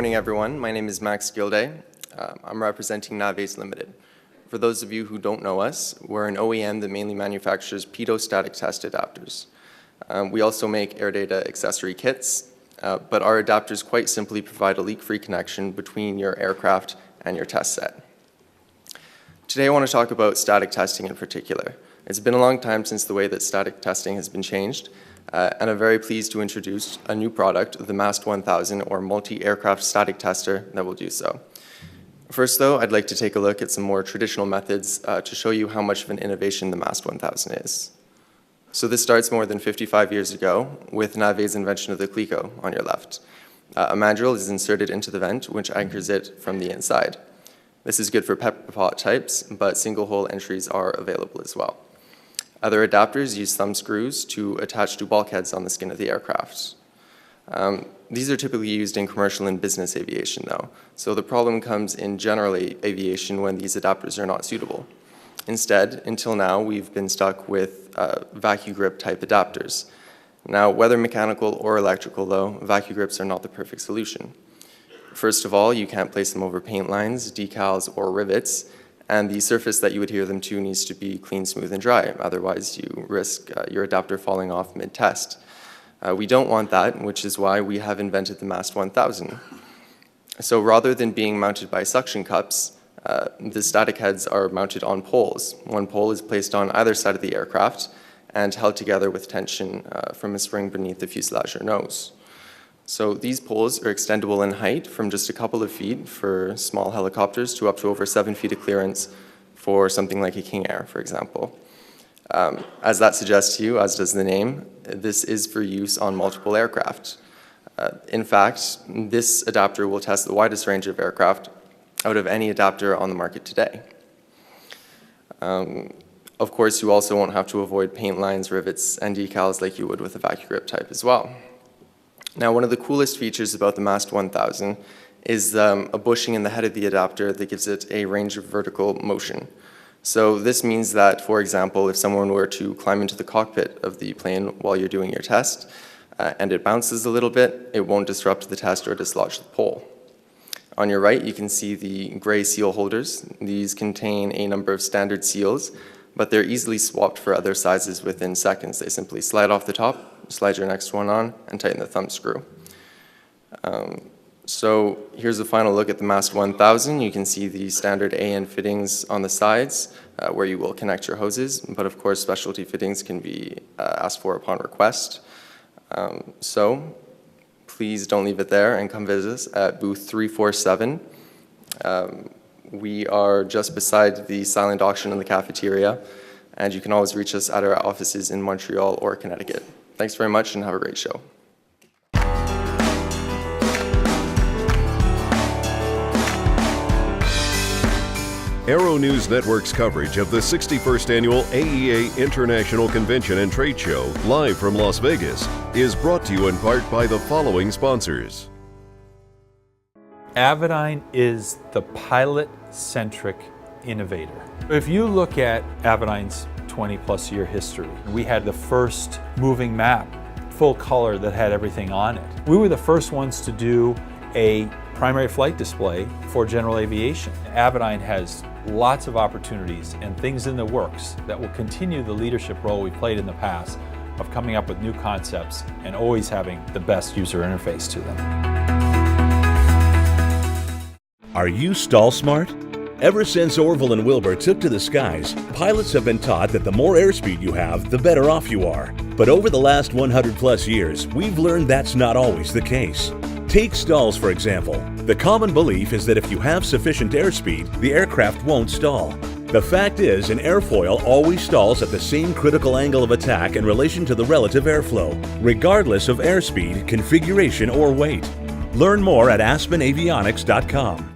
morning, everyone. My name is Max Gilday. I'm representing Nav-Aids Ltd. For those of you who don't know us, we're an OEM that mainly manufactures pitot-static test adapters. We also make air data accessory kits, but our adapters quite simply provide a leak-free connection between your aircraft and your test set. Today I want to talk about static testing in particular. It's been a long time since the way that static testing has been changed, and I'm very pleased to introduce a new product, the MAST 1000, or multi-aircraft static tester, that will do so. First though, I'd like to take a look at some more traditional methods to show you how much of an innovation the MAST 1000 is. So this starts more than 55 years ago with Nav-Aids' invention of the CLECO on your left. A mandrel is inserted into the vent, which anchors it from the inside. This is good for pepper pot types, but single-hole entries are available as well. Other adapters use thumb screws to attach to bulkheads on the skin of the aircraft. These are typically used in commercial and business aviation though, so the problem comes in general aviation when these adapters are not suitable. Instead, until now, we've been stuck with vacuum grip type adapters. Now, whether mechanical or electrical though, vacuum grips are not the perfect solution. First of all, you can't place them over paint lines, decals, or rivets, and the surface that you adhere them to needs to be clean, smooth, and dry. Otherwise, you risk your adapter falling off mid-test. We don't want that, which is why we have invented the MAST 1000. So rather than being mounted by suction cups, the static heads are mounted on poles. One pole is placed on either side of the aircraft and held together with tension from a spring beneath the fuselage or nose. So these poles are extendable in height from just a couple of feet for small helicopters to up to over 7 feet of clearance for something like a King Air, for example. As that suggests to you, as does the name, this is for use on multiple aircraft. In fact, this adapter will test the widest range of aircraft out of any adapter on the market today. Of course, you also won't have to avoid paint lines, rivets, and decals like you would with a vacuum grip type as well. Now, one of the coolest features about the MAST 1000 is a bushing in the head of the adapter that gives it a range of vertical motion. So this means that, for example, if someone were to climb into the cockpit of the plane while you're doing your test, and it bounces a little bit, it won't disrupt the test or dislodge the pole. On your right, you can see the gray seal holders. These contain a number of standard seals, but they're easily swapped for other sizes within seconds. They simply slide off the top, slide your next one on, and tighten the thumb screw. So here's a final look at the MAST 1000. You can see the standard AN fittings on the sides where you will connect your hoses, but of course specialty fittings can be asked for upon request. So please don't leave it there and come visit us at booth 347. We are just beside the silent auction in the cafeteria, and you can always reach us at our offices in Montreal or Connecticut. Thanks very much and have a great show. Aero-News Network's coverage of the 61st Annual AEA International Convention and Trade Show, live from Las Vegas, is brought to you in part by the following sponsors. Avidyne is the pilot-centric innovator. If you look at Avidyne's 20-plus year history, we had the first moving map, full color, that had everything on it. We were the first ones to do a primary flight display for general aviation. Avidyne has lots of opportunities and things in the works that will continue the leadership role we played in the past of coming up with new concepts and always having the best user interface to them. Are you stall smart? Ever since Orville and Wilbur took to the skies, pilots have been taught that the more airspeed you have, the better off you are. But over the last 100+ years, we've learned that's not always the case. Take stalls, for example. The common belief is that if you have sufficient airspeed, the aircraft won't stall. The fact is, an airfoil always stalls at the same critical angle of attack in relation to the relative airflow, regardless of airspeed, configuration, or weight. Learn more at aspenavionics.com.